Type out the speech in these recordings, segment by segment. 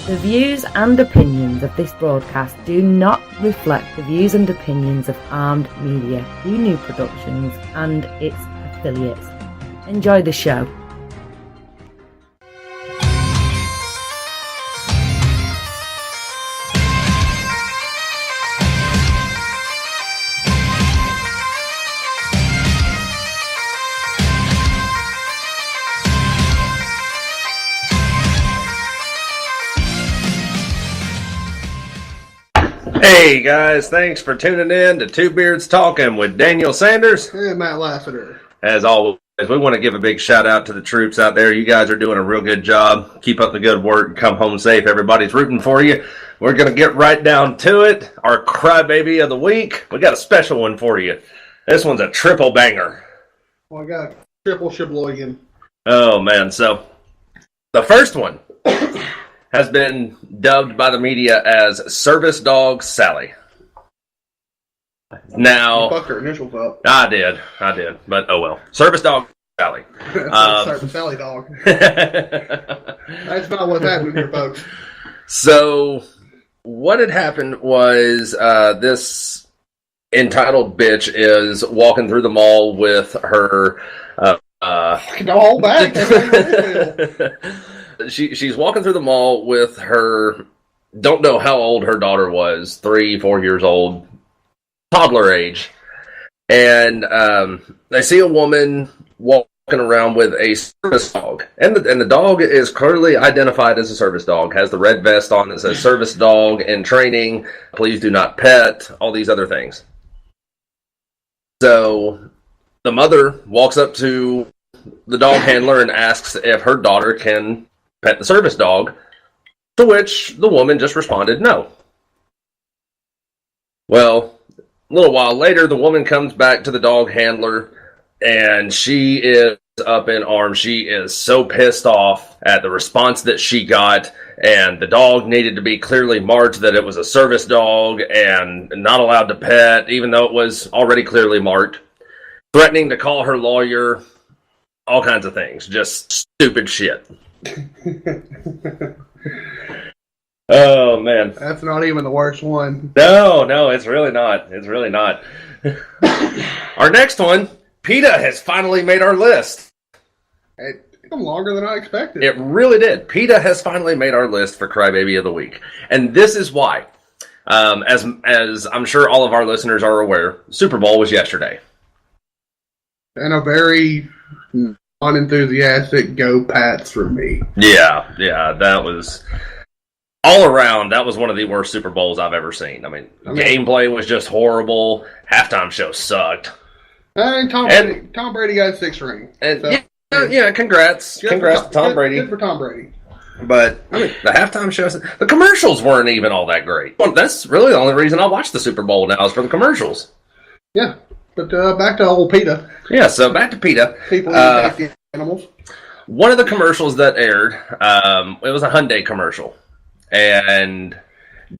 The views and opinions of this broadcast do not reflect the views and opinions of Armed Media, New Productions, and its affiliates. Enjoy the show. Hey guys, thanks for tuning in to Two Beards Talking with Daniel Sanders and Matt Lassiter. As always, we want to give a big shout out to the troops out there. You guys are doing a real good job. Keep up the good work. Come home safe. Everybody's rooting for you. We're going to get right down to it. Our crybaby of the week. We got a special one for you. This one's a triple banger. Well, I got a triple shibloigan. Oh man, so the first one has been dubbed by the media as Service Dog Sally. Now, you fucked her initials up. I did, but oh well. Service Dog Sally. Service Sally dog. That's not what's happening here, folks. So, what had happened was this entitled bitch is walking through the mall with her. All back. She's walking through the mall with her, don't know how old her daughter was, 3-4 years old, toddler age. And they see a woman walking around with a service dog. And the dog is clearly identified as a service dog, has the red vest on that says service dog in training, please do not pet, all these other things. So the mother walks up to the dog handler and asks if her daughter can pet the service dog, to which the woman just responded no. Well, a little while later, the woman comes back to the dog handler, and she is up in arms. She is so pissed off at the response that she got, and the dog needed to be clearly marked that it was a service dog and not allowed to pet, even though it was already clearly marked. Threatening to call her lawyer, all kinds of things. Just stupid shit. Oh man, that's not even the worst one. No, it's really not. It's really not. Our next one, PETA has finally made our list. It took them longer than I expected. It really did. PETA has finally made our list for Crybaby of the Week, and this is why. As I'm sure all of our listeners are aware, Super Bowl was yesterday, and a very unenthusiastic go Pats for me. Yeah, that was all around. That was one of the worst Super Bowls I've ever seen. I mean, gameplay was just horrible. Halftime show sucked. And Tom Brady got a 6th ring. And so, yeah, congrats to Tom Brady. Good for Tom Brady. But I mean, the halftime shows, the commercials weren't even all that great. Well, that's really the only reason I watch the Super Bowl now is for the commercials. Yeah. But back to old PETA. Yeah, so back to PETA. People eat tasty animals. One of the commercials that aired, it was a Hyundai commercial. And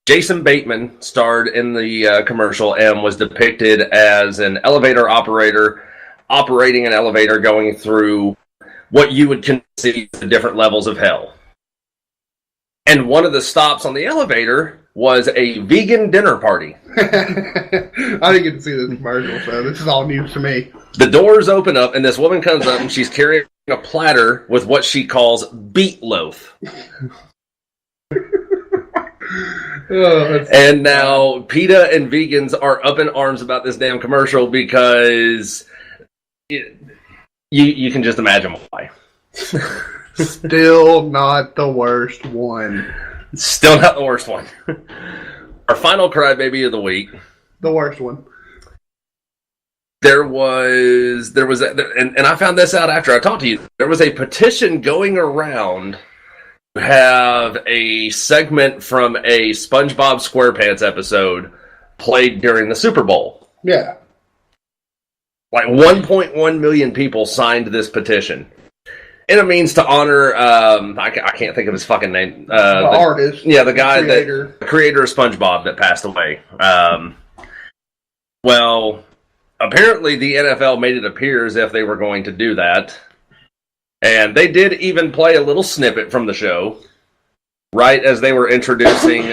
Jason Bateman starred in the commercial and was depicted as an elevator operator operating an elevator going through what you would conceive the different levels of hell. And one of the stops on the elevator was a vegan dinner party. I didn't get to see this commercial, so this is all news to me. The doors open up, and this woman comes up, and she's carrying a platter with what she calls beet loaf. And now PETA and vegans are up in arms about this damn commercial because you can just imagine why. Still not the worst one. Still not the worst one. Our final crybaby of the week. The worst one. There was, and I found this out after I talked to you. There was a petition going around to have a segment from a SpongeBob SquarePants episode played during the Super Bowl. Yeah. Like 1.1 million people signed this petition. And it means to honor, I can't think of his fucking name. The artist. Yeah, the guy the creator of SpongeBob that passed away. Well, apparently the NFL made it appear as if they were going to do that. And they did even play a little snippet from the show. right as they were introducing,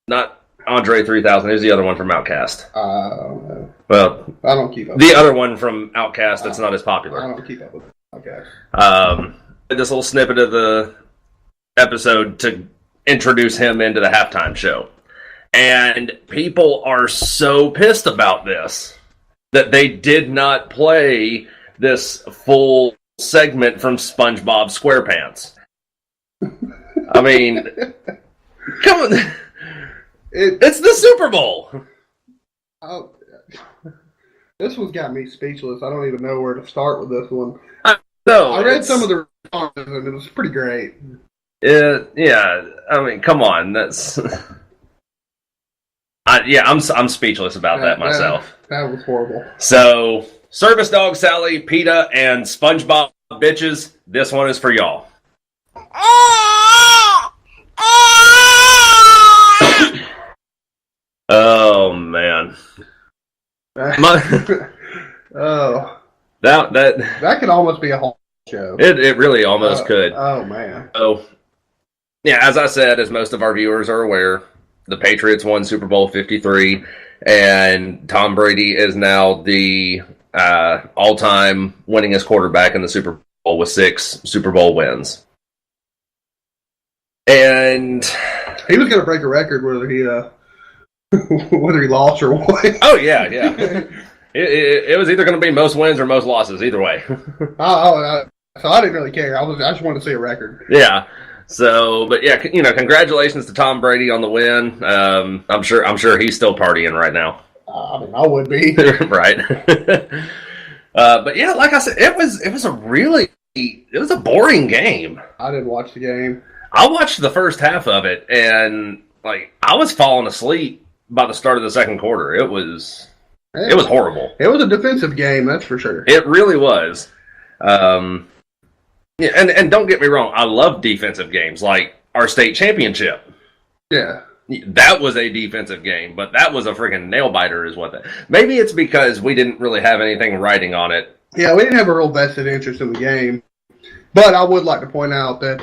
not Andre 3000, who's the other one from Outkast? Well, I don't keep up. The other one from Outkast that's not as popular. I don't keep up with Outkast. This little snippet of the episode to introduce him into the halftime show. And people are so pissed about this that they did not play this full segment from SpongeBob SquarePants. I mean, come on. It's the Super Bowl. This one's got me speechless. I don't even know where to start with this one. No, I read some of the responses and it was pretty great. Yeah, I mean, come on. That's... I'm speechless about that myself. That was horrible. So, Service Dog Sally, PETA, and SpongeBob bitches, this one is for y'all. Oh man. Oh. That could almost be a whole show. It really almost could. Oh man. So, yeah, as I said, as most of our viewers are aware, the Patriots won Super Bowl 53, and Tom Brady is now the all-time winningest quarterback in the Super Bowl with 6 Super Bowl wins. And he was going to break a record whether he lost or won. Oh yeah. It was either going to be most wins or most losses, either way. So I didn't really care. I just wanted to see a record. Yeah. So, but yeah, congratulations to Tom Brady on the win. I'm sure he's still partying right now. I mean, I would be. Right. But yeah, like I said, it was a boring game. I didn't watch the game. I watched the first half of it, and I was falling asleep by the start of the second quarter. It was horrible. It was a defensive game, that's for sure. It really was. Yeah, and don't get me wrong, I love defensive games, like our state championship. Yeah. That was a defensive game, but that was a freaking nail-biter is what that... Maybe it's because we didn't really have anything writing on it. Yeah, we didn't have a real vested interest in the game. But I would like to point out that,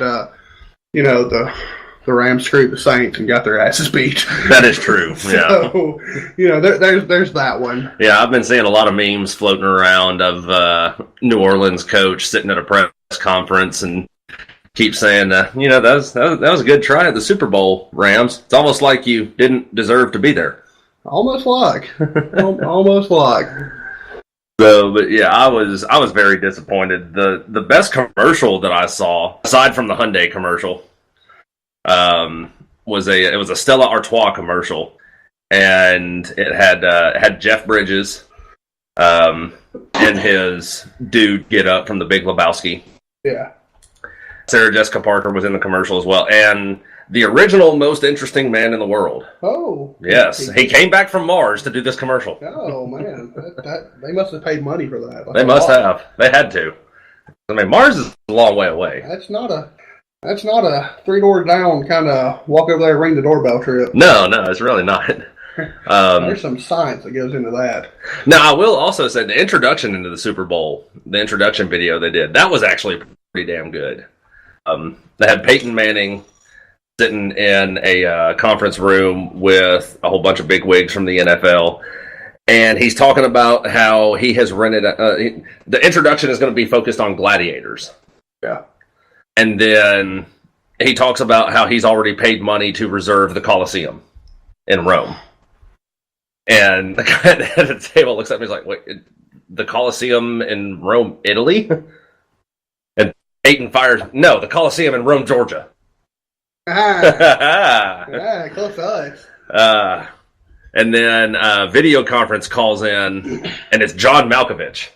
the Rams screwed the Saints and got their asses beat. That is true, yeah. So, there's that one. Yeah, I've been seeing a lot of memes floating around of New Orleans coach sitting at a press conference and keep saying, that was a good try at the Super Bowl, Rams. It's almost like you didn't deserve to be there. Almost like. Almost like. So, but yeah, I was very disappointed. The best commercial that I saw, aside from the Hyundai commercial, was a Stella Artois commercial, and it had Jeff Bridges, and his dude get up from The Big Lebowski. Yeah. Sarah Jessica Parker was in the commercial as well, and the original most interesting man in the world. Oh. Yes, he came back from Mars to do this commercial. Oh man, they must have paid money for that. They must have. They had to. I mean, Mars is a long way away. That's not a 3 doors down kind of walk over there and ring the doorbell trip. No, it's really not. There's some science that goes into that. Now, I will also say the introduction into the Super Bowl, the introduction video they did, that was actually pretty damn good. They had Peyton Manning sitting in a conference room with a whole bunch of bigwigs from the NFL, and he's talking about how he has rented... the introduction is going to be focused on gladiators. Yeah. And then he talks about how he's already paid money to reserve the Colosseum in Rome. And the guy at the table looks at me and is like, wait, the Colosseum in Rome, Italy? And Peyton fires, no, the Colosseum in Rome, Georgia. Yeah, close to us. And then video conference calls in, and it's John Malkovich.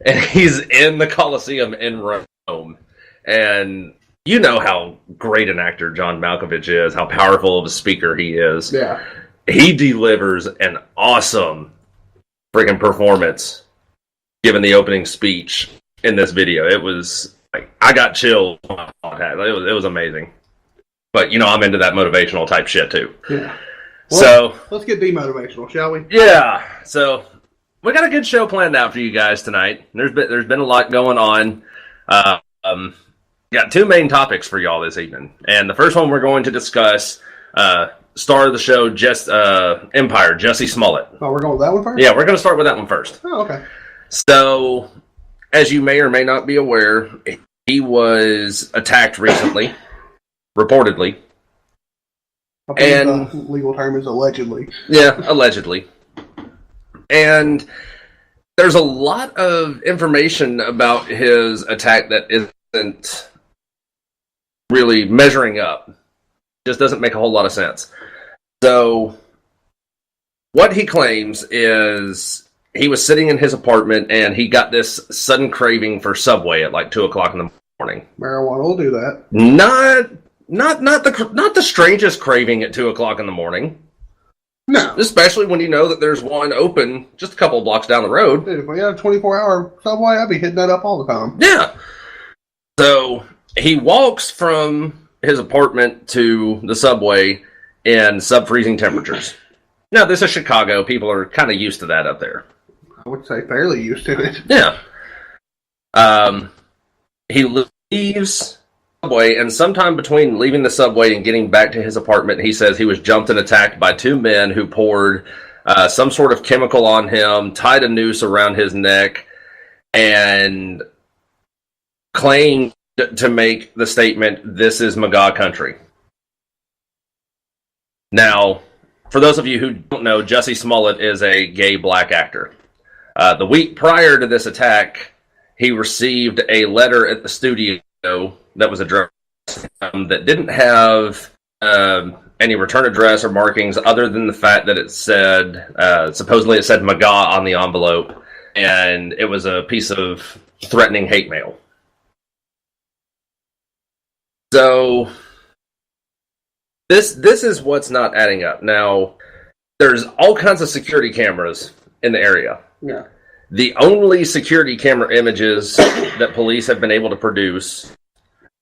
And he's in the Colosseum in Rome. And you know how great an actor John Malkovich is, how powerful of a speaker he is. Yeah. He delivers an awesome freaking performance given the opening speech in this video. It was like, I got chills. It was amazing. But, I'm into that motivational type shit too. Yeah. Well, so let's get demotivational, shall we? Yeah. So we got a good show planned out for you guys tonight. There's been a lot going on. got two main topics for y'all this evening. And the first one we're going to discuss, star of the show, Empire, Jussie Smollett. Oh, we're going with that one first? Yeah, we're going to start with that one first. Oh, okay. So, as you may or may not be aware, he was attacked recently, reportedly. I think the legal term is allegedly. Yeah, allegedly. And there's a lot of information about his attack that isn't really measuring up. Just doesn't make a whole lot of sense. So, what he claims is he was sitting in his apartment and he got this sudden craving for Subway at like 2 o'clock in the morning. Marijuana will do that. Not the strangest craving at 2 o'clock in the morning. No. Especially when you know that there's one open just a couple of blocks down the road. Dude, if we had a 24-hour Subway, I'd be hitting that up all the time. Yeah. So he walks from his apartment to the Subway in sub-freezing temperatures. Now, this is Chicago. People are kind of used to that up there. I would say fairly used to it. Yeah. He leaves the Subway, and sometime between leaving the Subway and getting back to his apartment, he says he was jumped and attacked by two men who poured some sort of chemical on him, tied a noose around his neck, and claimed to make the statement, "This is MAGA country." Now, for those of you who don't know, Jussie Smollett is a gay black actor. The week prior to this attack, he received a letter at the studio that was addressed to him that didn't have any return address or markings other than the fact that it said, supposedly it said MAGA on the envelope, and it was a piece of threatening hate mail. So, this is what's not adding up. Now, there's all kinds of security cameras in the area. Yeah. The only security camera images that police have been able to produce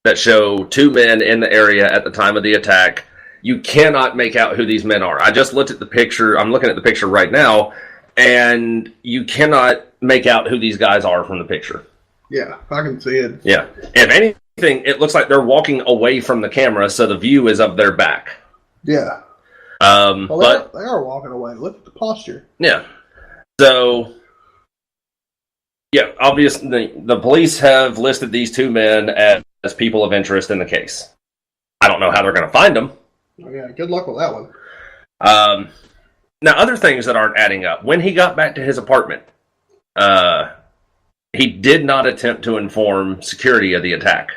that show two men in the area at the time of the attack, you cannot make out who these men are. I just looked at the picture. I'm looking at the picture right now, and you cannot make out who these guys are from the picture. Yeah, I can see it. Yeah. If anything, it looks like they're walking away from the camera, so the view is of their back. Yeah. Well, but they are walking away. Look at the posture. Yeah. So, yeah, obviously, the police have listed these two men as people of interest in the case. I don't know how they're going to find them. Oh, yeah, good luck with that one. Now, other things that aren't adding up. When he got back to his apartment, he did not attempt to inform security of the attack.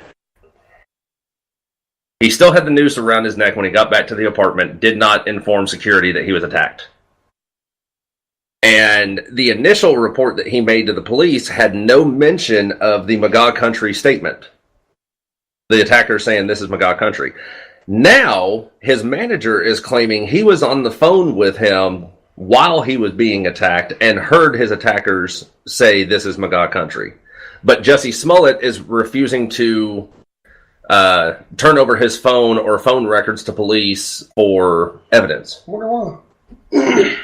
He still had the noose around his neck when he got back to the apartment, did not inform security that he was attacked. And the initial report that he made to the police had no mention of the MAGA country statement. The attacker saying this is MAGA country. Now, his manager is claiming he was on the phone with him while he was being attacked and heard his attackers say this is MAGA country. But Jussie Smollett is refusing to turn over his phone or phone records to police for evidence. I wonder why.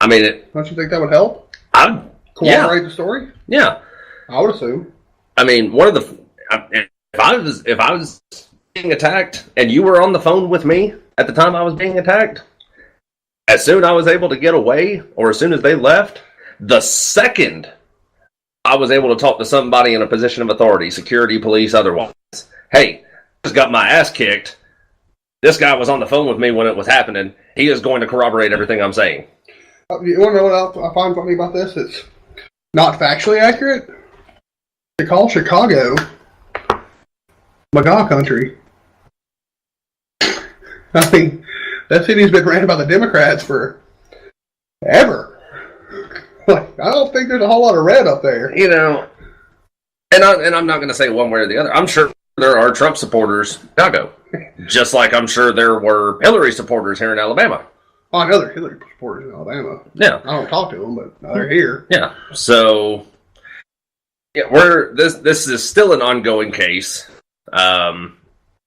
I mean, don't you think that would help? Corroborate the story? Yeah. I would assume. I mean, if I was being attacked and you were on the phone with me at the time I was being attacked, as soon as I was able to get away, or as soon as they left, the second I was able to talk to somebody in a position of authority, security, police, otherwise, hey, I just got my ass kicked. This guy was on the phone with me when it was happening. He is going to corroborate everything I'm saying. You want to know what else I find funny about this? It's not factually accurate. They call Chicago MAGA country. I mean, that city's been ran by the Democrats for ever. Like, I don't think there's a whole lot of red up there. You know, and I'm not going to say one way or the other. I'm sure there are Trump supporters in Chicago, just like I'm sure there were Hillary supporters here in Alabama. Oh, I know there are Hillary supporters in Alabama. Yeah, I don't talk to them, but they're here. Yeah, so yeah, this is still an ongoing case.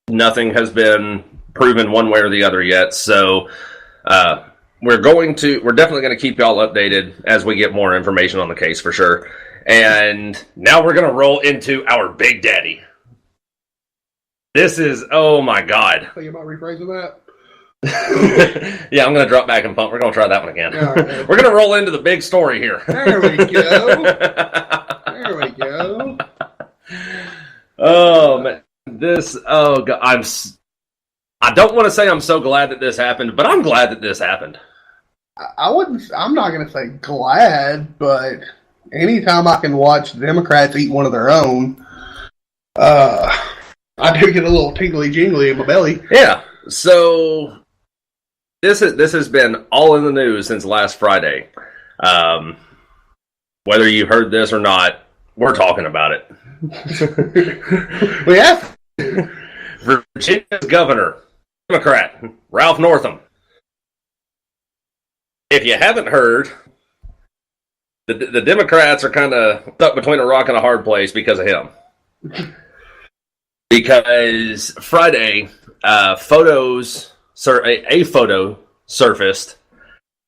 Nothing has been proven one way or the other yet. So we're definitely going to keep y'all updated as we get more information on the case for sure. And now we're going to roll into our Big Daddy. This is, oh my God. Think about rephrasing that? Yeah, I'm going to drop back and pump. We're going to try that one again. Right. We're going to roll into the big story here. There we go. There we go. Oh, man. God, I don't want to say I'm so glad that this happened, but I'm glad that this happened. I'm not going to say glad, but anytime I can watch Democrats eat one of their own, I do get a little tingly jingly in my belly. Yeah. So this has been all in the news since last Friday. Whether you heard this or not, we're talking about it. We have Virginia's governor, Democrat, Ralph Northam. If you haven't heard, the Democrats are kind of stuck between a rock and a hard place because of him. Because Friday, a photo surfaced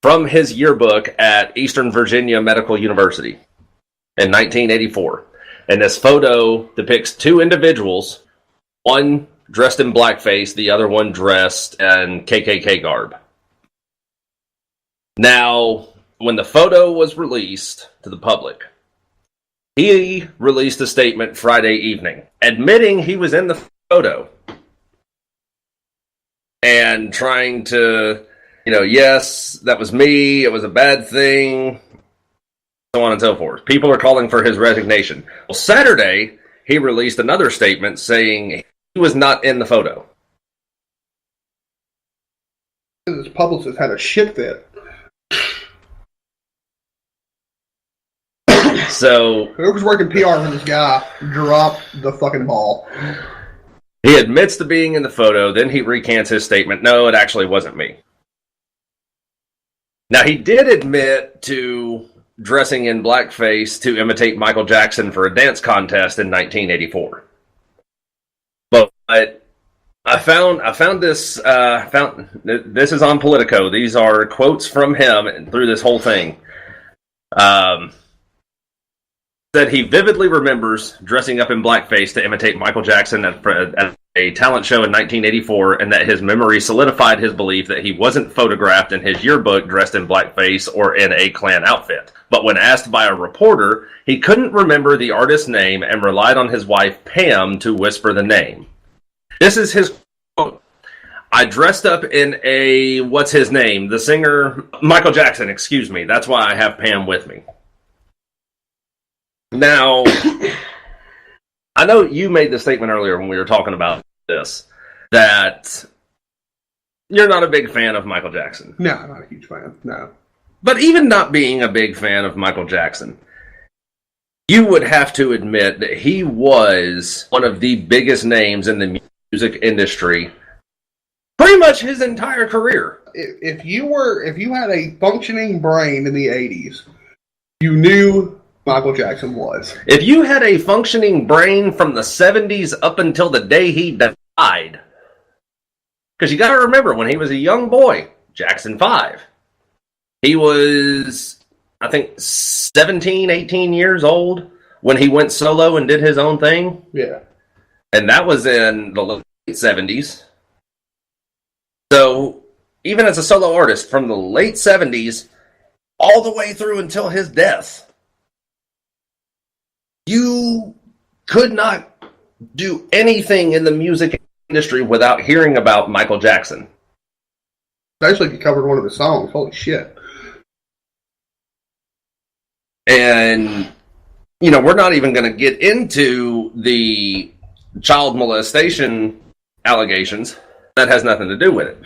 from his yearbook at Eastern Virginia Medical University in 1984. And this photo depicts two individuals, one dressed in blackface, the other one dressed in KKK garb. Now, when the photo was released to the public, he released a statement Friday evening admitting he was in the photo and trying to, yes, that was me, it was a bad thing, so on and so forth. People are calling for his resignation. Well, Saturday, he released another statement saying he was not in the photo. His publicist had a shit fit. So whoever's working PR for this guy dropped the fucking ball. He admits to being in the photo, then he recants his statement. No, it actually wasn't me. Now, he did admit to dressing in blackface to imitate Michael Jackson for a dance contest in 1984. But I found this. This is on Politico. These are quotes from him through this whole thing. Said he vividly remembers dressing up in blackface to imitate Michael Jackson at a talent show in 1984, and that his memory solidified his belief that he wasn't photographed in his yearbook dressed in blackface or in a Klan outfit. But when asked by a reporter, he couldn't remember the artist's name and relied on his wife, Pam, to whisper the name. This is his quote. I dressed up in a, what's his name? The singer, Michael Jackson, excuse me. That's why I have Pam with me. Now, I know you made the statement earlier when we were talking about this, that you're not a big fan of Michael Jackson. No, I'm not a huge fan, no. But even not being a big fan of Michael Jackson, you would have to admit that he was one of the biggest names in the music industry pretty much his entire career. If you had a functioning brain in the 80s, you knew Michael Jackson was. If you had a functioning brain from the 70s up until the day he died, because you got to remember, when he was a young boy, Jackson 5, he was, I think, 17, 18 years old when he went solo and did his own thing. Yeah. And that was in the late 70s. So, even as a solo artist, from the late 70s all the way through until his death, you could not do anything in the music industry without hearing about Michael Jackson. Especially if you covered one of his songs. Holy shit. And, we're not even going to get into the child molestation allegations. That has nothing to do with it.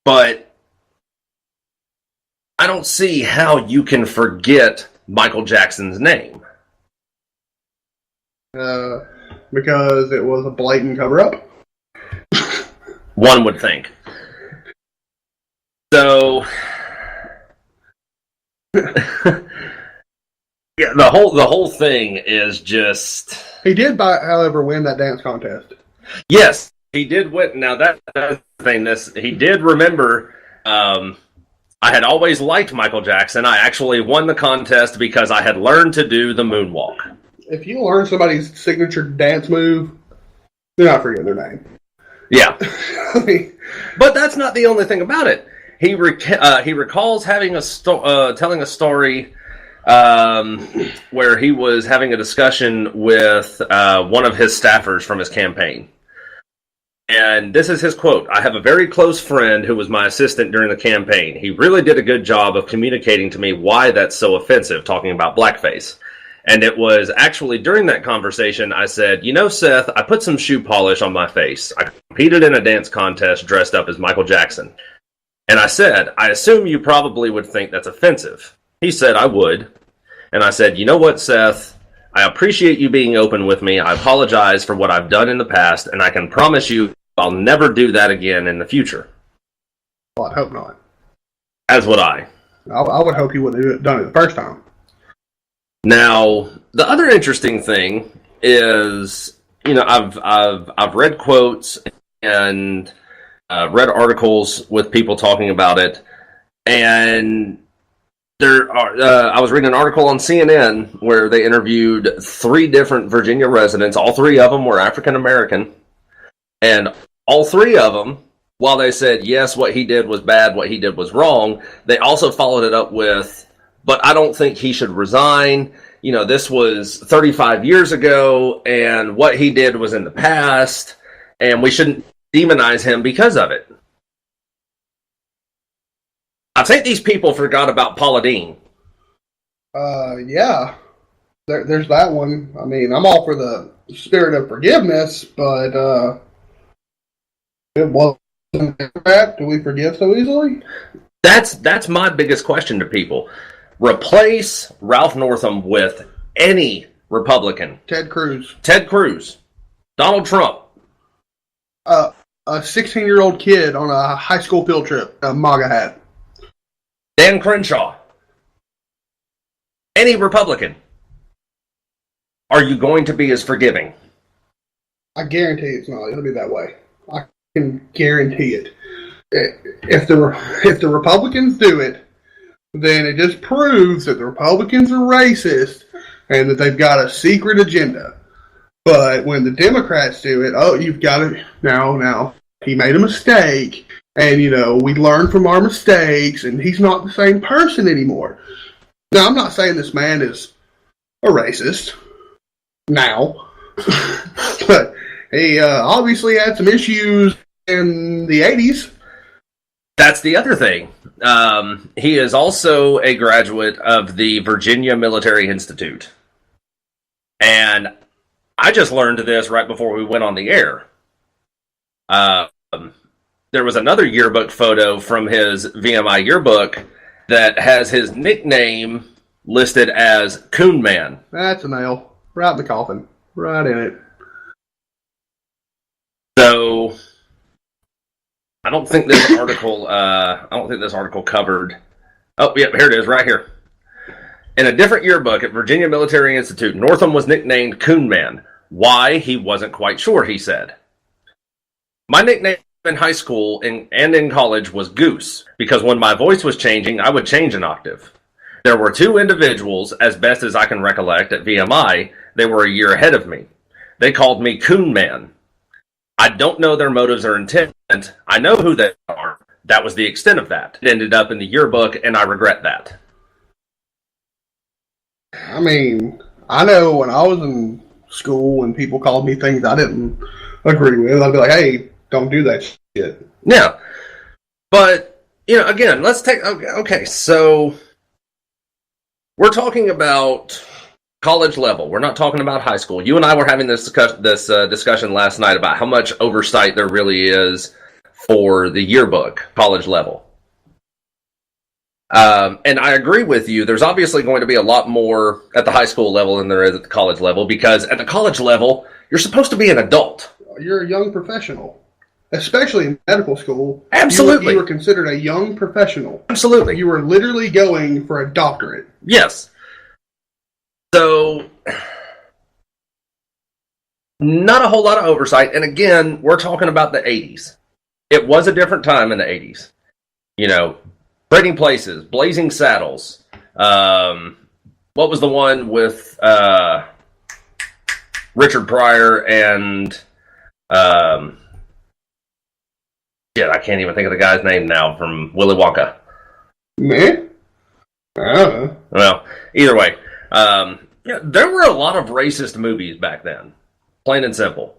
But I don't see how you can forget Michael Jackson's name. Because it was a blatant cover-up. One would think. So, yeah, the whole thing is just. He did, however, win that dance contest. Yes, he did win. Now that's the thing. He did remember. I had always liked Michael Jackson. I actually won the contest because I had learned to do the moonwalk. If you learn somebody's signature dance move, They're not forgetting their name. Yeah. I mean, but that's not the only thing about it. He recalls having telling a story where he was having a discussion with one of his staffers from his campaign. And this is his quote: "I have a very close friend who was my assistant during the campaign. He really did a good job of communicating to me why that's so offensive," talking about blackface. And it was actually during that conversation I said, "You know, Seth, I put some shoe polish on my face. I competed in a dance contest dressed up as Michael Jackson. And I said, I assume you probably would think that's offensive." He said, "I would." And I said, "You know what, Seth? I appreciate you being open with me. I apologize for what I've done in the past, and I can promise you I'll never do that again in the future." Well, I'd hope not. As would I. I would hope you wouldn't have done it the first time. Now, the other interesting thing is, I've read quotes and read articles with people talking about it, and I was reading an article on CNN where they interviewed 3 different Virginia residents. All 3 of them were African American, and all 3 of them, while they said, yes, what he did was bad, what he did was wrong, they also followed it up with, "But I don't think he should resign. This was 35 years ago, and what he did was in the past, and we shouldn't demonize him because of it." I think these people forgot about Paula Deen. Yeah. There's that one. I mean, I'm all for the spirit of forgiveness, but it wasn't that. Do we forgive so easily? That's my biggest question to people. Replace Ralph Northam with any Republican. Ted Cruz. Donald Trump. A 16-year-old kid on a high school field trip, a MAGA hat. Dan Crenshaw. Any Republican. Are you going to be as forgiving? I guarantee it's not. It'll be that way. I can guarantee it. If the Republicans do it, then it just proves that the Republicans are racist and that they've got a secret agenda. But when the Democrats do it, you've got to now he made a mistake, and we learn from our mistakes, and he's not the same person anymore. Now, I'm not saying this man is a racist now, but he obviously had some issues in the 80s. That's the other thing. He is also a graduate of the Virginia Military Institute. And I just learned this right before we went on the air. There was another yearbook photo from his VMI yearbook that has his nickname listed as Coon Man. That's a nail. Right in the coffin. Right in it. So I don't think this article covered. Oh, yep, here it is, right here. In a different yearbook at Virginia Military Institute, Northam was nicknamed Coon Man. Why, he wasn't quite sure, he said. "My nickname in high school and in college was Goose, because when my voice was changing, I would change an octave. There were 2 individuals, as best as I can recollect, at VMI. They were a year ahead of me. They called me Coon Man. I don't know their motives or intent. I know who they are. That was the extent of that. It ended up in the yearbook, and I regret that." I mean, I know when I was in school and people called me things I didn't agree with, I'd be like, "Hey, don't do that shit." Yeah. But, again, let's take... Okay, so we're talking about college level. We're not talking about high school. You and I were having this discussion last night about how much oversight there really is for the yearbook, college level. And I agree with you. There's obviously going to be a lot more at the high school level than there is at the college level, because at the college level, you're supposed to be an adult. You're a young professional, especially in medical school. Absolutely. You were considered a young professional. Absolutely. You were literally going for a doctorate. Yes. So, not a whole lot of oversight. And again, we're talking about the 80s. It was a different time in the 80s. Trading Places, Blazing Saddles. What was the one with Richard Pryor and Shit, I can't even think of the guy's name now from Willy Wonka. Man? I don't know. Well, either way, there were a lot of racist movies back then. Plain and simple.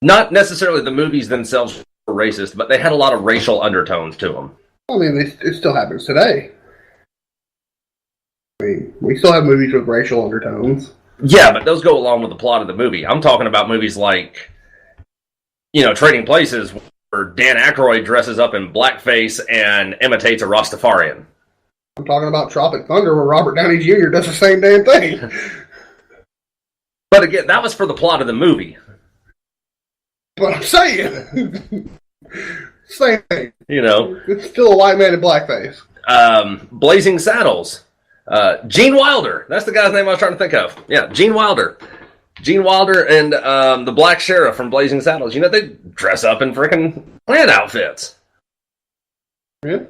Not necessarily the movies themselves were racist, but they had a lot of racial undertones to them. I mean, it still happens today. I mean, we still have movies with racial undertones. Yeah, but those go along with the plot of the movie. I'm talking about movies like, Trading Places, where Dan Aykroyd dresses up in blackface and imitates a Rastafarian. I'm talking about Tropic Thunder, where Robert Downey Jr. does the same damn thing. But again, that was for the plot of the movie. But I'm saying, same thing. It's still a white man in blackface. Blazing Saddles. Gene Wilder. That's the guy's name I was trying to think of. Yeah, Gene Wilder. Gene Wilder and the Black Sheriff from Blazing Saddles. They dress up in freaking Klan outfits. Yeah.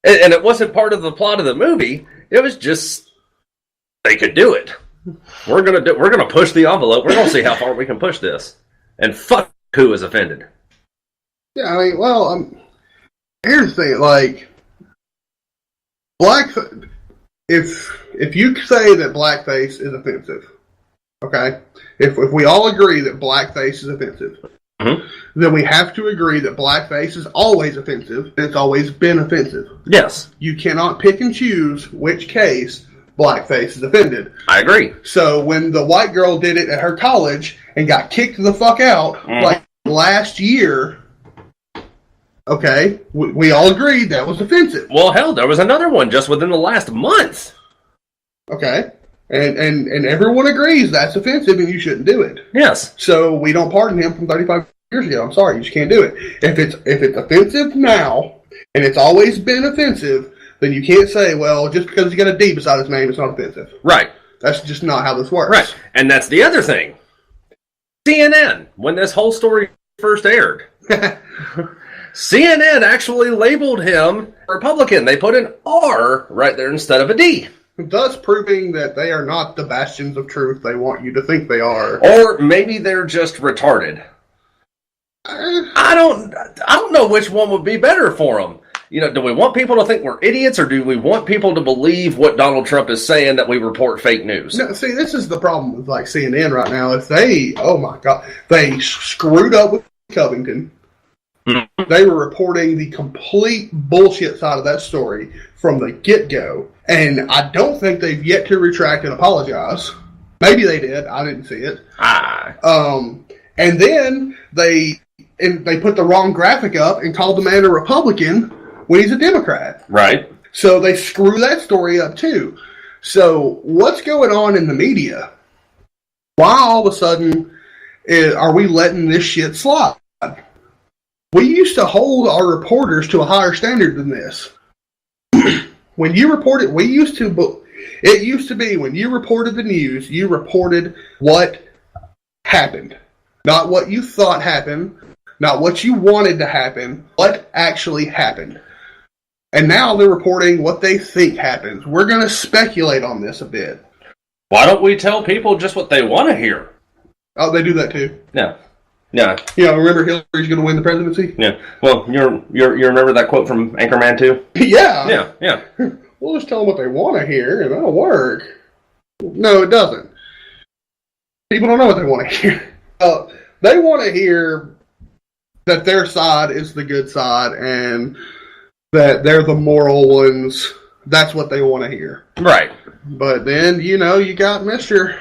And it wasn't part of the plot of the movie. It was just they could do it. We're gonna push the envelope. We're gonna see how far we can push this. And fuck who is offended. Yeah, I mean, here's the thing, if you say that blackface is offensive, okay? If we all agree that blackface is offensive, then we have to agree that blackface is always offensive, and it's always been offensive. Yes. You cannot pick and choose which case blackface is offended. I agree. So when the white girl did it at her college and got kicked the fuck out, like last year, okay, we all agreed that was offensive. Well, hell, there was another one just within the last month. Okay. And everyone agrees that's offensive and you shouldn't do it. Yes. So we don't pardon him from 35 years ago. I'm sorry, you just can't do it. If it's offensive now, and it's always been offensive, then you can't say, well, just because he's got a D beside his name, it's not offensive. Right. That's just not how this works. Right. And that's the other thing. CNN, when this whole story first aired, CNN actually labeled him Republican. They put an R right there instead of a D. Thus proving that they are not the bastions of truth they want you to think they are. Or maybe they're just retarded. I don't know which one would be better for them. Do we want people to think we're idiots, or do we want people to believe what Donald Trump is saying, that we report fake news? No, see, this is the problem with CNN right now. If they screwed up with Covington. They were reporting the complete bullshit side of that story from the get-go. And I don't think they've yet to retract and apologize. Maybe they did. I didn't see it. And then they put the wrong graphic up and called the man a Republican when he's a Democrat. Right. So they screw that story up too. So what's going on in the media? Why all of a sudden are we letting this shit slide? We used to hold our reporters to a higher standard than this. When you reported, it used to be when you reported the news, you reported what happened. Not what you thought happened, not what you wanted to happen, what actually happened. And now they're reporting what they think happens. We're going to speculate on this a bit. Why don't we tell people just what they want to hear? Oh, they do that too. Yeah. Remember Hillary's going to win the presidency? Yeah. Well, you remember that quote from Anchorman 2? Yeah. Yeah. We'll just tell them what they want to hear, and that'll work. No, it doesn't. People don't know what they want to hear. They want to hear that their side is the good side, and that they're the moral ones. That's what they want to hear. Right. But then, you got Mr.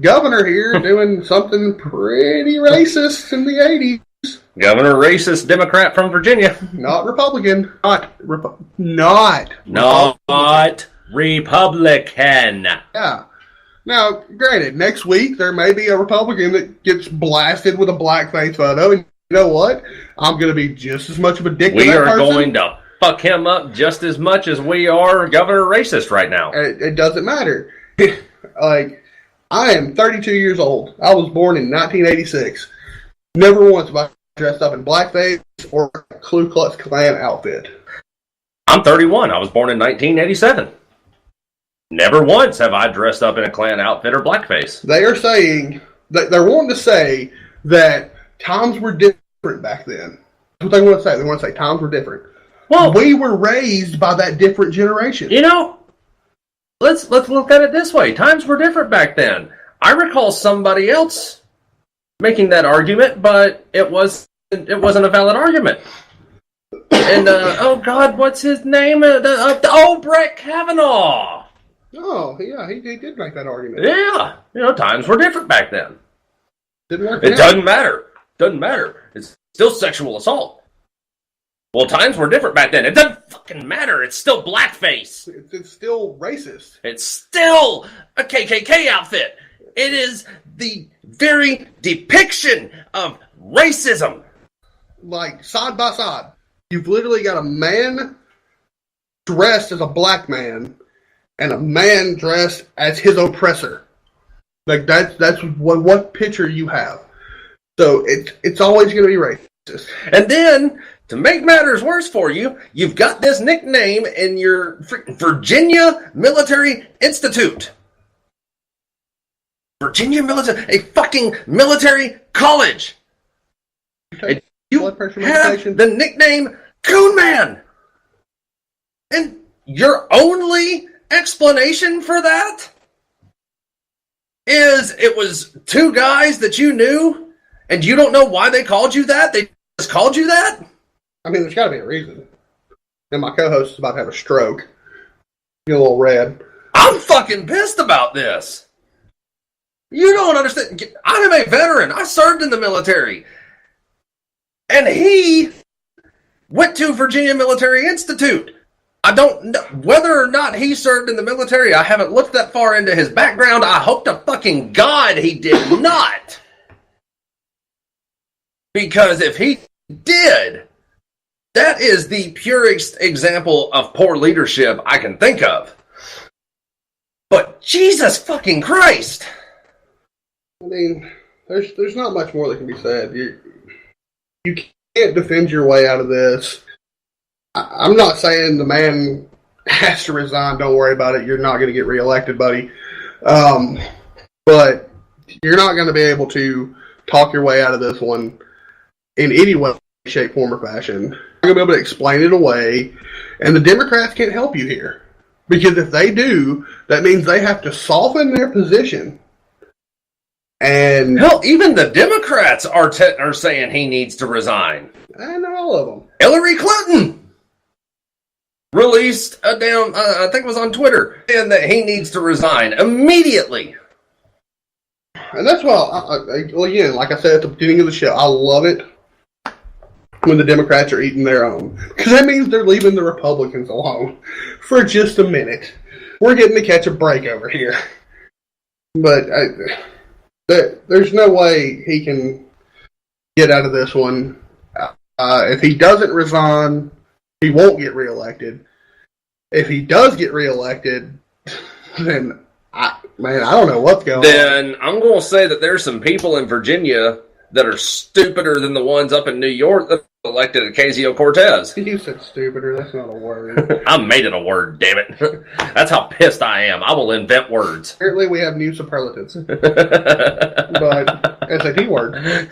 Governor here doing something pretty racist in the 80s. Governor racist Democrat from Virginia. Not Republican. Not Republican. Yeah. Now, granted, next week there may be a Republican that gets blasted with a blackface photo, and you know what? I'm going to be just as much of a dick to that person. We are going to fuck him up just as much as we are Governor racist right now. It doesn't matter. I am 32 years old. I was born in 1986. Never once have I dressed up in blackface or a Ku Klux Klan outfit. I'm 31. I was born in 1987. Never once have I dressed up in a Klan outfit or blackface. They are saying that they're wanting to say that times were different back then. That's what they want to say. They want to say times were different. Well, we were raised by that different generation. You know, let's look at it this way. Times were different back then. I recall somebody else making that argument, but it wasn't a valid argument. And oh God, what's his name? Brett Kavanaugh. Oh yeah, he did make that argument. Yeah, times were different back then. Didn't work. It doesn't matter. Doesn't matter. It's still sexual assault. Well, times were different back then. It doesn't fucking matter. It's still blackface. It's still racist. It's still a KKK outfit. It is the very depiction of racism. Like, side by side. You've literally got a man dressed as a black man and a man dressed as his oppressor. Like, that's what picture you have. So it's always going to be racist. And then, to make matters worse for you, you've got this nickname in your Virginia Military Institute. Virginia Military, a fucking military college. And you have the nickname Coon Man. And your only explanation for that is it was two guys that you knew, and you don't know why they called you that? They just called you that? I mean, there's got to be a reason. And my co-host is about to have a stroke. Get a little red. I'm fucking pissed about this. You don't understand. I am a veteran. I served in the military. And he went to Virginia Military Institute. I don't know whether or not he served in the military. I haven't looked that far into his background. I hope to fucking God he did not. Because if he did, that is the purest example of poor leadership I can think of. But Jesus fucking Christ. I mean, there's not much more that can be said. You can't defend your way out of this. I'm not saying the man has to resign. Don't worry about it. You're not going to get reelected, buddy. But you're not going to be able to talk your way out of this one in any way, shape, form, or fashion. You're going to be able to explain it away, and the Democrats can't help you here. Because if they do, that means they have to soften their position. And hell, even the Democrats are saying he needs to resign. And all of them. Hillary Clinton released a damn, I think it was on Twitter, and that he needs to resign immediately. And that's why, well, again, like I said at the beginning of the show, I love it when the Democrats are eating their own. Because that means they're leaving the Republicans alone for just a minute. We're getting to catch a break over here. But there's no way he can get out of this one. If he doesn't resign, he won't get reelected. If he does get reelected, then, I don't know what's going on. Then I'm going to say that there's some people in Virginia that are stupider than the ones up in New York that elected Ocasio-Cortez. You said stupider. That's not a word. I made it a word, damn it. That's how pissed I am. I will invent words. Apparently we have new superlatives. But SAT word.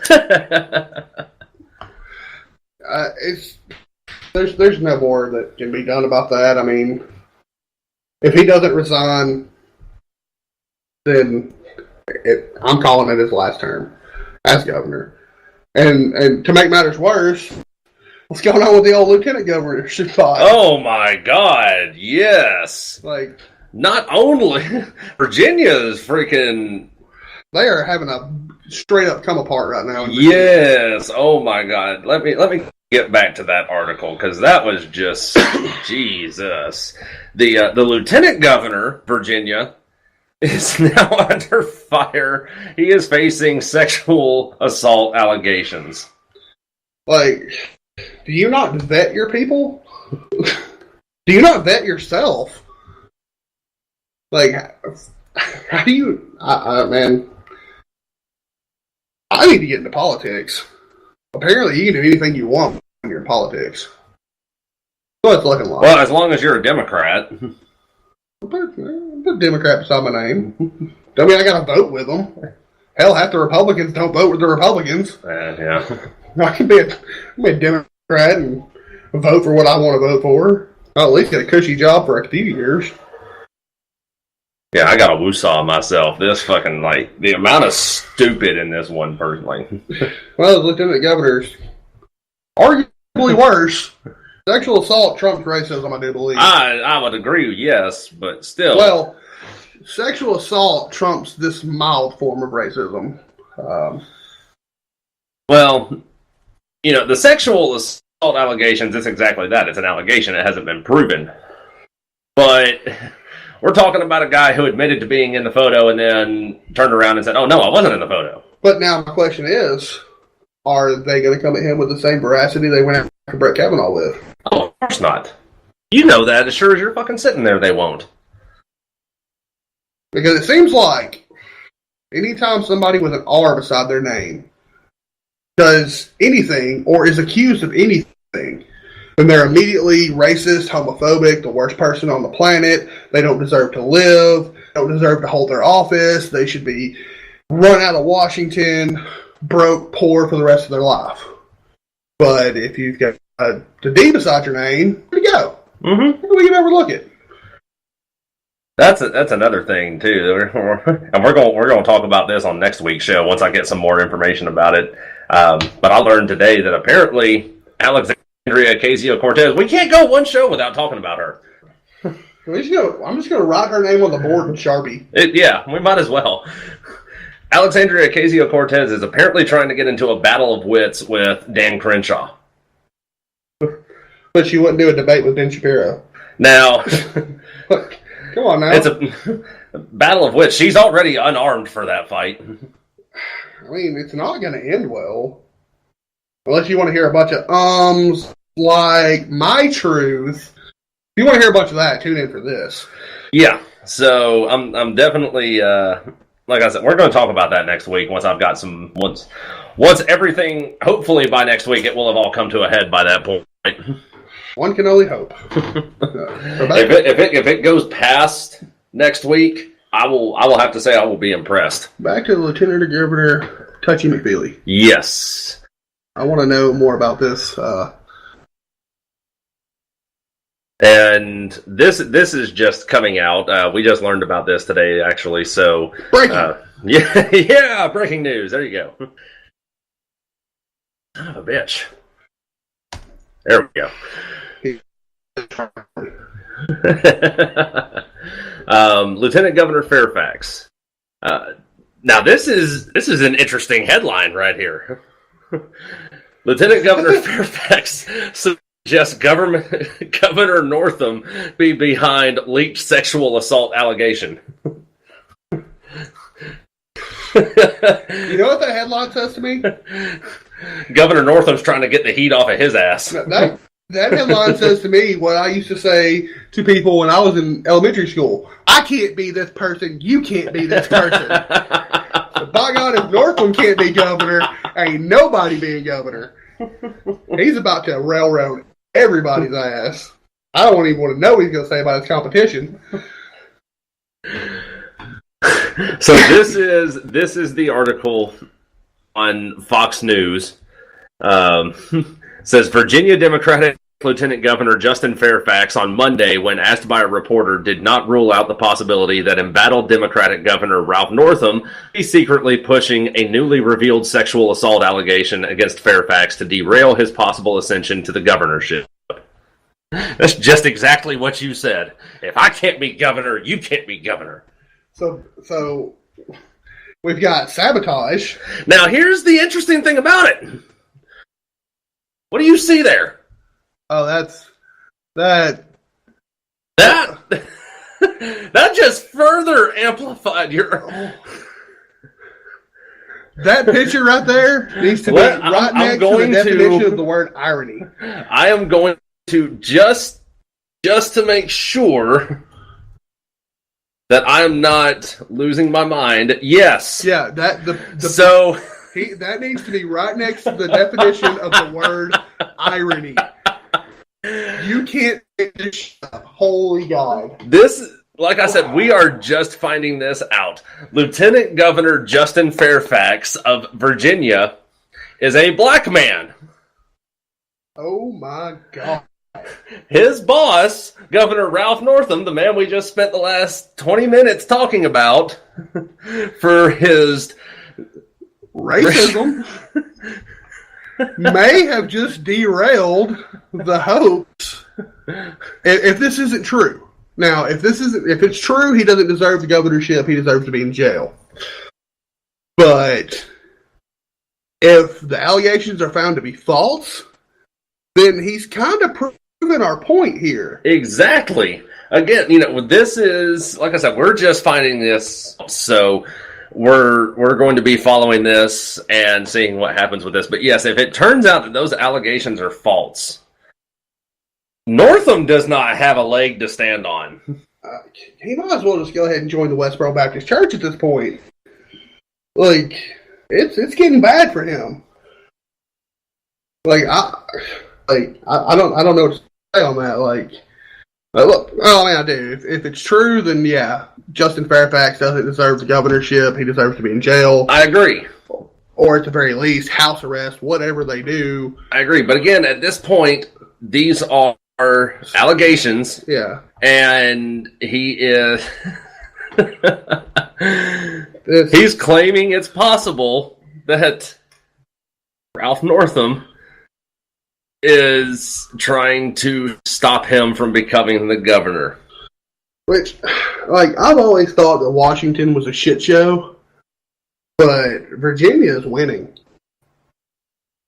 There's no more that can be done about that. I mean, if he doesn't resign, then I'm calling it his last term as governor. And to make matters worse, what's going on with the old lieutenant governorship fight? Oh my God, yes. Like, not only Virginia is freaking, they are having a straight up come apart right now. Yes. Oh my God. Let me get back to that article because that was just Jesus. The lieutenant governor, Virginia, is now under fire. He is facing sexual assault allegations. Like, do you not vet your people? Do you not vet yourself? Like, how do you... man, I need to get into politics. Apparently, you can do anything you want when you're in politics. That's what it's looking like. Well, as long as you're a Democrat. Put Democrat beside my name. Don't mean I got to vote with them. Hell, half the Republicans don't vote with the Republicans. Yeah. I can be a Democrat and vote for what I want to vote for. I'll at least get a cushy job for a few years. Yeah, I got a woosah myself. This fucking, like, the amount of stupid in this one, personally. Well, the lieutenant governor's arguably worse. Sexual assault trumps racism, I do believe. I would agree, yes, but still. Well, sexual assault trumps this mild form of racism. Well, you know, the sexual assault allegations, it's exactly that. It's an allegation. It hasn't been proven. But we're talking about a guy who admitted to being in the photo and then turned around and said, oh, no, I wasn't in the photo. But now my question is, are they going to come at him with the same veracity they went after Brett Kavanaugh with? Oh, of course not. You know that as sure as you're fucking sitting there, they won't. Because it seems like anytime somebody with an R beside their name does anything or is accused of anything, then they're immediately racist, homophobic, the worst person on the planet. They don't deserve to live, don't deserve to hold their office. They should be run out of Washington, broke, poor for the rest of their life. But if you've got the D beside your name, where you go? Mm-hmm. We can overlook it. That's another thing too, and we're going to talk about this on next week's show once I get some more information about it. But I learned today that apparently Alexandria Ocasio-Cortez, we can't go one show without talking about her. I'm just going to write her name on the board in Sharpie. Yeah, we might as well. Alexandria Ocasio-Cortez is apparently trying to get into a battle of wits with Dan Crenshaw. But she wouldn't do a debate with Ben Shapiro. Now, Look, come on now. it's a battle of wits. She's already unarmed for that fight. I mean, it's not going to end well. Unless you want to hear a bunch of ums, like my truth. If you want to hear a bunch of that, tune in for this. Yeah, so I'm definitely, like I said, we're going to talk about that next week once I've got some, once everything, hopefully by next week, it will have all come to a head by that point. One can only hope. If it goes past next week, I will have to say I will be impressed. Back to the Lieutenant Governor Touchy McFeely. Yes. I want to know more about this. And this is just coming out. We just learned about this today, actually. So Breaking. Yeah, breaking news. There you go. Son of a bitch. There we go. Lieutenant Governor Fairfax. Now this is an interesting headline right here. Lieutenant Governor Fairfax suggests Governor Northam be behind leaked sexual assault allegation. You know what that headline says to me? Governor Northam's trying to get the heat off of his ass. That headline says to me what I used to say to people when I was in elementary school. I can't be this person. You can't be this person. So by God, if Northam can't be governor, ain't nobody being governor. He's about to railroad everybody's ass. I don't even want to know what he's going to say about his competition. So this is the article on Fox News. Says Virginia Democratic Lieutenant Governor Justin Fairfax on Monday, when asked by a reporter, did not rule out the possibility that embattled Democratic Governor Ralph Northam is secretly pushing a newly revealed sexual assault allegation against Fairfax to derail his possible ascension to the governorship. That's just exactly what you said. If I can't be governor, you can't be governor. So we've got sabotage. Now, here's the interesting thing about it. What do you see there? Oh, that just further amplified your. That picture right there needs to be right next to the definition of the word irony. I am going to just to make sure that I am not losing my mind. Yes. Yeah. That needs to be right next to the definition of the word irony. You can't make this shit up. Holy God. This like I said, we are just finding this out. Lieutenant Governor Justin Fairfax of Virginia is a black man. Oh my God. His boss, Governor Ralph Northam, the man we just spent the last 20 minutes talking about for his racism, may have just derailed the hopes. If this isn't true. Now, if it's true, he doesn't deserve the governorship. He deserves to be in jail. But if the allegations are found to be false, then he's kind of proven our point here. Exactly. Again, this is, like I said, we're just finding this, so we're going to be following this and seeing what happens with this. But yes, if it turns out that those allegations are false, Northam does not have a leg to stand on. He might as well just go ahead and join the Westboro Baptist Church at this point. Like, it's getting bad for him. I don't know what to say on that. Look, I do. If it's true, then yeah, Justin Fairfax doesn't deserve the governorship. He deserves to be in jail. I agree. Or at the very least, house arrest, whatever they do. I agree. But again, at this point, these are allegations. Yeah. And he is... he's claiming it's possible that Ralph Northam is trying to stop him from becoming the governor. Which, I've always thought that Washington was a shit show, but Virginia is winning.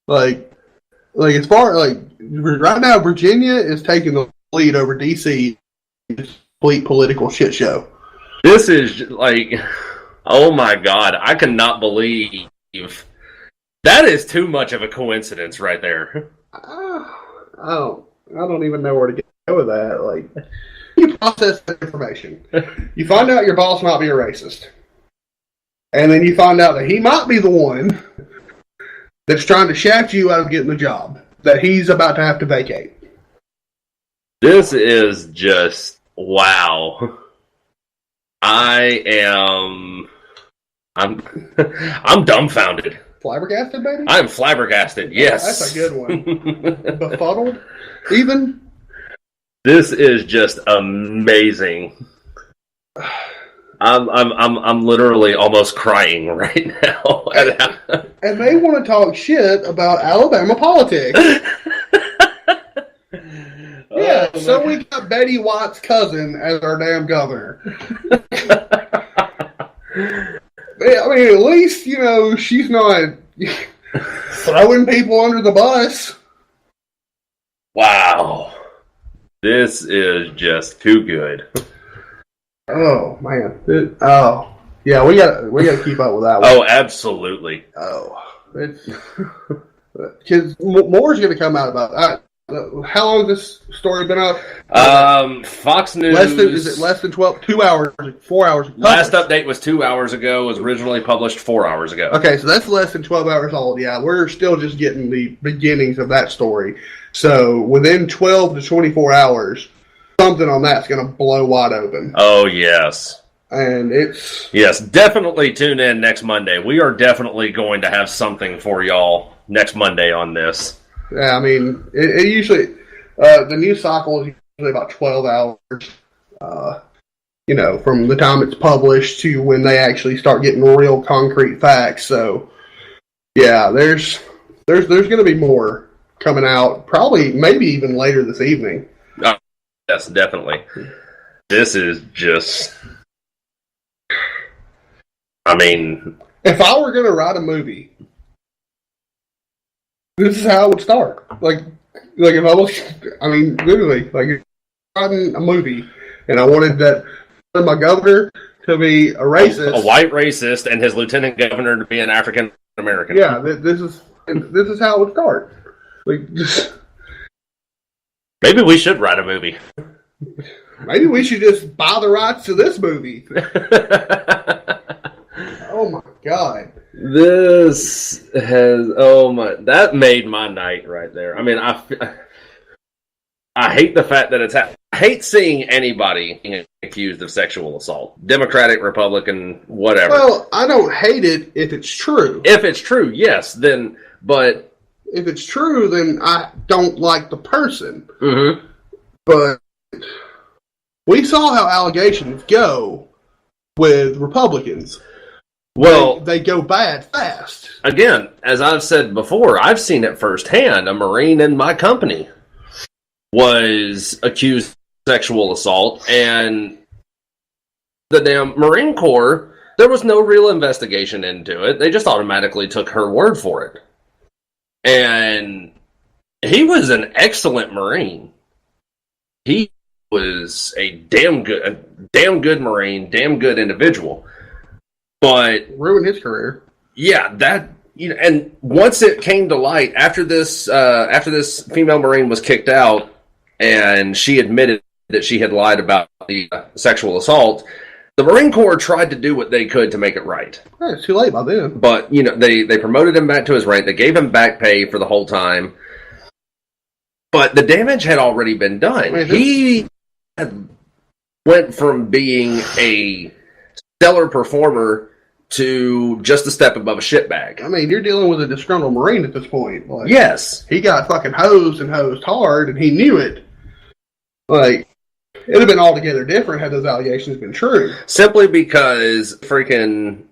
As far, right now, Virginia is taking the lead over D.C. Complete political shit show. This is, oh my God, I cannot believe that is too much of a coincidence right there. I don't even know where to go with that. You process that information. You find out your boss might be a racist. And then you find out that he might be the one that's trying to shaft you out of getting the job that he's about to have to vacate. This is just, wow. I'm dumbfounded. Flabbergasted, baby? I'm flabbergasted, yes. That's a good one. Befuddled, even? This is just amazing. I'm literally almost crying right now. And they want to talk shit about Alabama politics. Yeah, so we got Betty White's cousin as our damn governor. I mean, at least, she's not throwing people under the bus. Wow. This is just too good. Oh, man. Yeah, we got to keep up with that one. Oh, absolutely. Oh. Because more's going to come out about that. How long has this story been up? Fox News. Is it less than 2 hours, 4 hours? Last update was 2 hours ago, was originally published 4 hours ago. Okay, so that's less than 12 hours old. Yeah, we're still just getting the beginnings of that story. So within 12 to 24 hours, something on that's going to blow wide open. Oh, yes. And it's... Yes, definitely tune in next Monday. We are definitely going to have something for y'all next Monday on this. Yeah, I mean, it usually, the news cycle is usually about 12 hours, from the time it's published to when they actually start getting real concrete facts. So, yeah, there's going to be more coming out, probably, maybe even later this evening. Yes, definitely. This is just, I mean... If I were going to write a movie... This is how it would start. If I was, literally, if I was writing a movie and I wanted my governor to be a racist. A white racist and his lieutenant governor to be an African American. Yeah, this is how it would start. Maybe we should write a movie. Maybe we should just buy the rights to this movie. Oh my God. This has, that made my night right there. I mean, I hate the fact that it's hate seeing anybody being accused of sexual assault. Democratic, Republican, whatever. Well, I don't hate it if it's true. If it's true, yes, then, but... If it's true, then I don't like the person. Mm-hmm. But we saw how allegations go with Republicans. Well, they go bad fast. Again, as I've said before, I've seen it firsthand. A Marine in my company was accused of sexual assault, and the damn Marine Corps, there was no real investigation into it. They just automatically took her word for it. And he was an excellent Marine. He was a damn good Marine, damn good individual. But ruined his career. Yeah, that, you know, and once it came to light after this female Marine was kicked out, and she admitted that she had lied about the sexual assault, the Marine Corps tried to do what they could to make it right. Yeah, it's too late by then. But you know, they promoted him back to his rank. They gave him back pay for the whole time. But the damage had already been done. He had went from being a stellar performer to just a step above a shitbag. I mean, you're dealing with a disgruntled Marine at this point. Like, yes. He got fucking hosed and hosed hard, and he knew it. Like, it'd have been altogether different had those allegations been true. Simply because freaking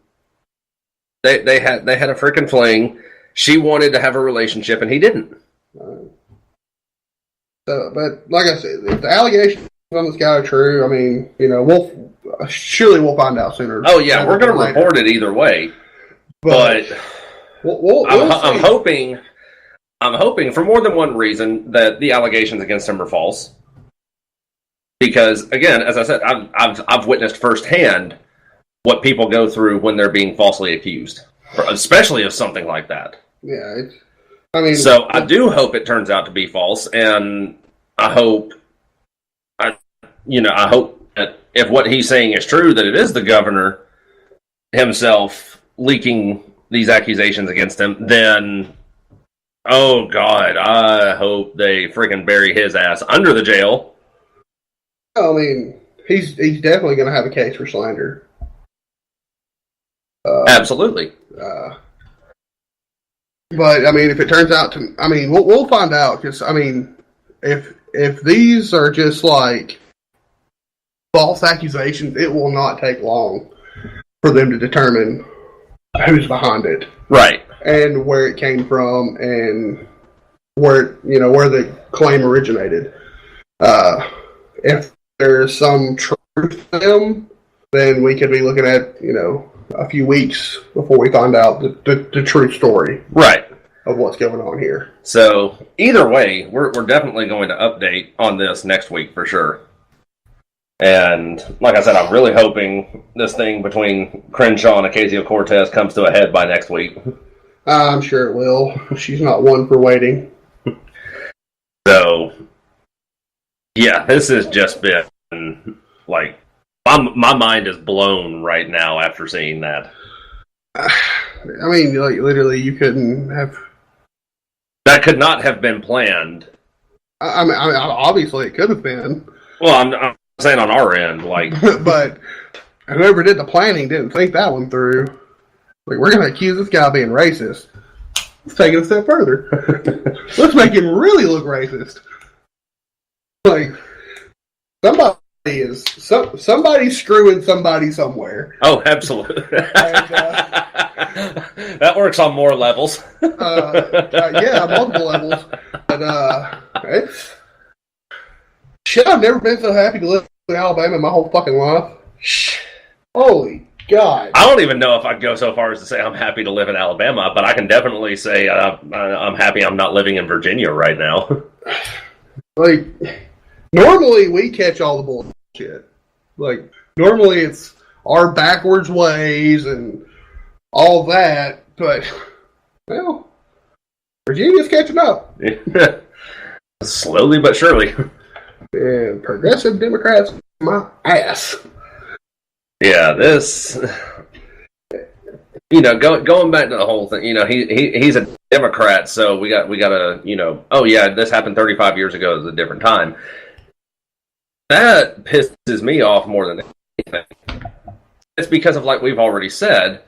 they had a freaking fling. She wanted to have a relationship, and he didn't. But like I said, if the allegations on this guy are true, I mean, you know, we'll find out sooner. Oh yeah, we're going to report it either way. But I'm hoping for more than one reason that the allegations against him are false. Because again, as I said, I've witnessed firsthand what people go through when they're being falsely accused, especially of something like that. Yeah, so I do hope it turns out to be false, and I hope that if what he's saying is true, that it is the governor himself leaking these accusations against him, then, oh God, I hope they freaking bury his ass under the jail. I mean, he's definitely going to have a case for slander. Absolutely. But I mean, if it turns out to, I mean, we'll find out. Because I mean, if these are just like false accusations, it will not take long for them to determine who's behind it, right, and where it came from, and where the claim originated. If there's some truth to them, then we could be looking at a few weeks before we find out the true story, right, of what's going on here. So either way, we're definitely going to update on this next week for sure. And like I said, I'm really hoping this thing between Crenshaw and Ocasio-Cortez comes to a head by next week. I'm sure it will. She's not one for waiting. So, yeah, this has just been like my mind is blown right now after seeing that. I mean, like, literally, you couldn't have. That could not have been planned. I mean, obviously, it could have been. Well, I'm saying on our end, like, but whoever did the planning didn't think that one through. Like, we're going to accuse this guy of being racist. Let's take it a step further. Let's make him really look racist. Like, somebody's screwing somebody somewhere. Oh, absolutely. And, that works on more levels. Yeah, multiple levels. But it's shit. I've never been so happy to live in Alabama in my whole fucking life. Holy God! I don't even know if I'd go so far as to say I'm happy to live in Alabama, but I can definitely say I'm happy I'm not living in Virginia right now. Like, normally we catch all the bullshit. Like, normally it's our backwards ways and all that, but, well, Virginia's catching up. Slowly but surely. And progressive Democrats, my ass. Yeah, this, going back to the whole thing, he's a Democrat, so we got to, oh yeah, this happened 35 years ago, it was a different time. that pisses me off more than anything. It's because of, like we've already said,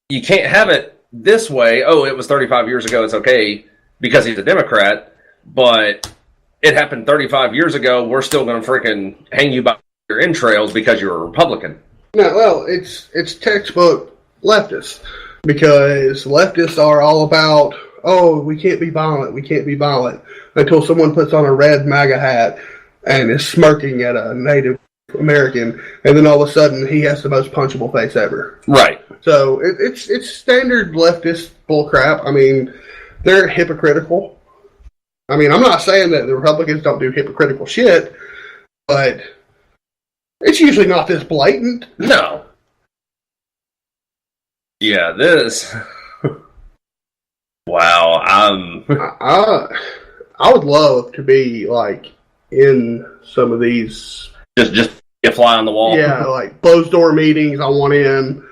you can't have it this way. Oh, it was 35 years ago. It's okay because he's a Democrat, but it happened 35 years ago. We're still going to freaking hang you by your entrails because you're a Republican. No, well, it's textbook leftists, because leftists are all about, oh, we can't be violent, until someone puts on a red MAGA hat and is smirking at a Native American, and then all of a sudden he has the most punchable face ever. Right. So it's standard leftist bullcrap. I mean, they're hypocritical. I mean, I'm not saying that the Republicans don't do hypocritical shit, but it's usually not this blatant. No. Yeah, this. Wow. I would love to be like in some of these. Just be a fly on the wall. Yeah, like closed door meetings. I want in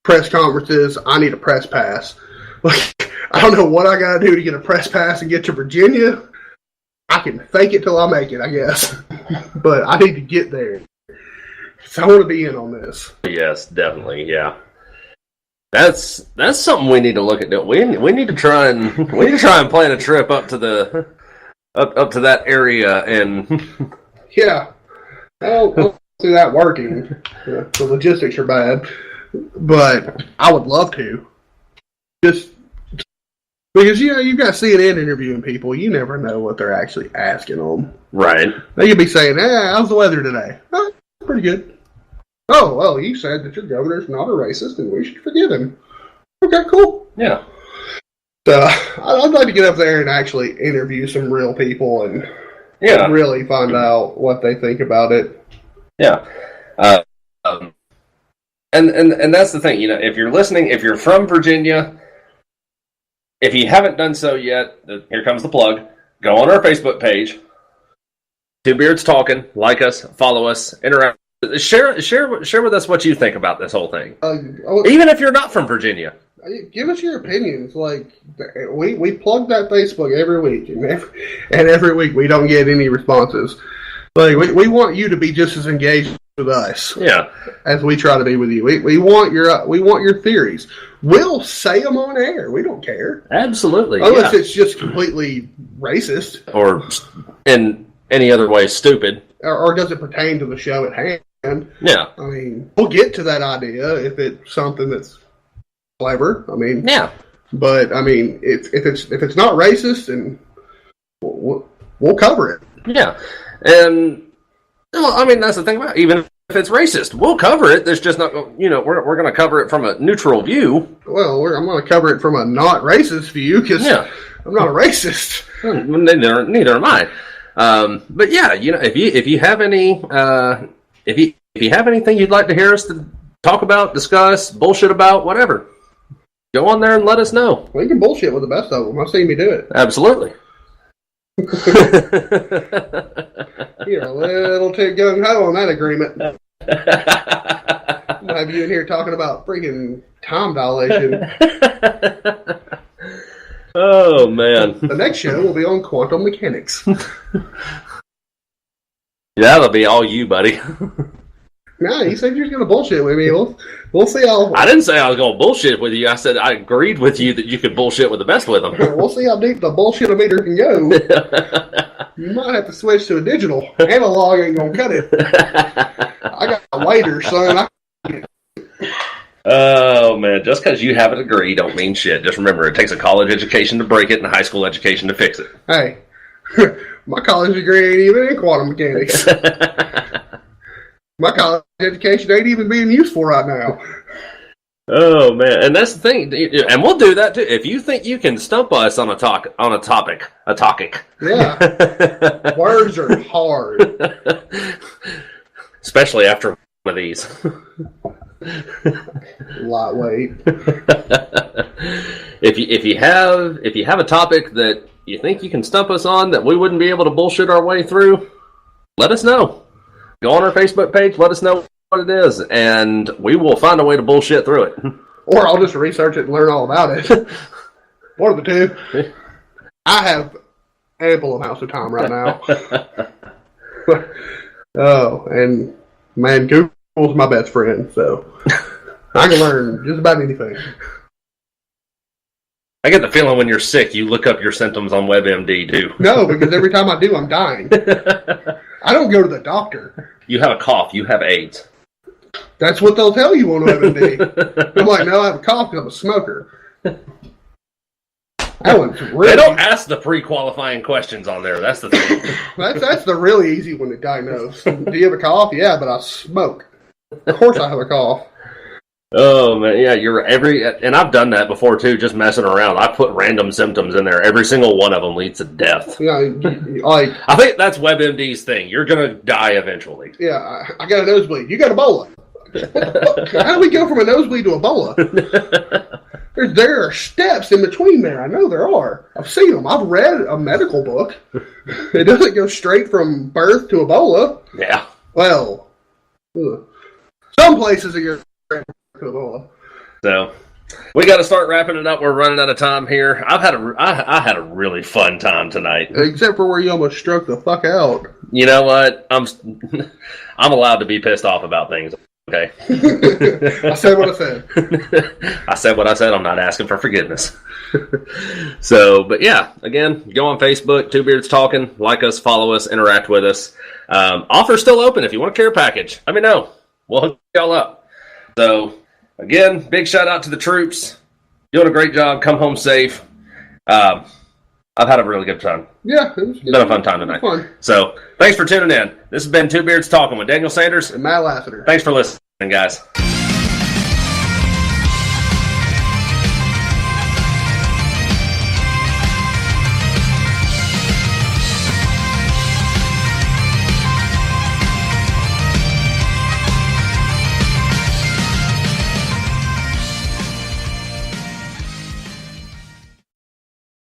press conferences. I need a press pass. Like, I don't know what I got to do to get a press pass and get to Virginia. I can fake it till I make it, I guess. But I need to get there. So I want to be in on this. Yes, definitely. Yeah, that's something we need to look at. We need to try and plan a trip up to the up to that area and. Yeah, I don't see that working. The logistics are bad, but I would love to. Just because you've got CNN interviewing people, you never know what they're actually asking them. Right. They could be saying, how's the weather today? Oh, pretty good. Oh, well, you said that your governor's not a racist and we should forgive him. Okay, cool. Yeah. So I'd like to get up there and actually interview some real people and really find out what they think about it. Yeah. And that's the thing, if you're listening, if you're from Virginia, if you haven't done so yet, here comes the plug. Go on our Facebook page, Two Beards Talking, like us, follow us, interact. Share with us what you think about this whole thing. Even if you're not from Virginia. Give us your opinions. Like, we plug that Facebook every week, and every week we don't get any responses. Like, we want you to be just as engaged with us, as we try to be with you. We want your theories. We'll say them on air. We don't care. Absolutely, unless it's just completely racist or in any other way stupid, or does it pertain to the show at hand? Yeah, I mean, we'll get to that idea if it's something that's clever. I mean, but I mean, if it's not racist, and we'll cover it. Yeah, and well, I mean, that's the thing about it. Even if it's racist, we'll cover it. There's just not, we're going to cover it from a neutral view. Well, I'm going to cover it from a not racist view because I'm not a racist. Neither am I. But yeah, if you have any. If you have anything you'd like to hear us to talk about, discuss, bullshit about, whatever, go on there and let us know. We can bullshit with the best of them. I've seen me do it. Absolutely. You're a little too gung-ho on that agreement. I'll have you in here talking about freaking time dilation. Oh, man. The next show will be on quantum mechanics. Yeah, that'll be all you, buddy. Nah, you said you were going to bullshit with me. We'll see how... I didn't say I was going to bullshit with you. I said I agreed with you that you could bullshit with the best with them. We'll see how deep the bullshit-o-meter can go. You might have to switch to a digital. Analog ain't going to cut it. I got a lighter, son. Oh, man. Just because you have a degree don't mean shit. Just remember, it takes a college education to break it and a high school education to fix it. Hey, my college degree ain't even in quantum mechanics. My college education ain't even being useful right now. Oh, man. And that's the thing. And we'll do that, too. If you think you can stump us on a topic. Yeah. Words are hard. Especially after one of these. Lightweight. If you have a topic that you think you can stump us on that we wouldn't be able to bullshit our way through, let us know. Go on our Facebook page, let us know what it is, and we will find a way to bullshit through it. Or I'll just research it and learn all about it. One of the two. I have ample amounts of time right now. Oh, and man, Google's my best friend, so I can learn just about anything. I get the feeling when you're sick, you look up your symptoms on WebMD too. No, because every time I do, I'm dying. I don't go to the doctor. You have a cough. You have AIDS. That's what they'll tell you on WebMD. I'm like, no, I have a cough because I'm a smoker. That one's really. They don't ask the pre-qualifying questions on there. That's the thing. That's the really easy one to diagnose. Do you have a cough? Yeah, but I smoke. Of course I have a cough. Oh man, yeah, and I've done that before too, just messing around. I put random symptoms in there. Every single one of them leads to death. Yeah, like I think that's WebMD's thing. You're gonna die eventually. Yeah, I got a nosebleed. You got Ebola. How do we go from a nosebleed to Ebola? There are steps in between there. I know there are. I've seen them. I've read a medical book. It doesn't go straight from birth to Ebola. Yeah. Well, some places it goes straight to Ebola. So we got to start wrapping it up. We're running out of time here. I had a really fun time tonight. Except for where you almost struck the fuck out. You know what? I'm allowed to be pissed off about things. Okay. I said what I said. I said what I said. I'm not asking for forgiveness. So, but yeah, again, go on Facebook, Two Beards Talking. Like us, follow us, interact with us. Offer's still open. If you want a care package, let me know. We'll hook y'all up. So, again, big shout out to the troops. Doing a great job. Come home safe. I've had a really good time. Yeah. It's been a fun time tonight. Fun. So, thanks for tuning in. This has been Two Beards Talking with Daniel Sanders And Matt Lassiter. Thanks for listening, guys.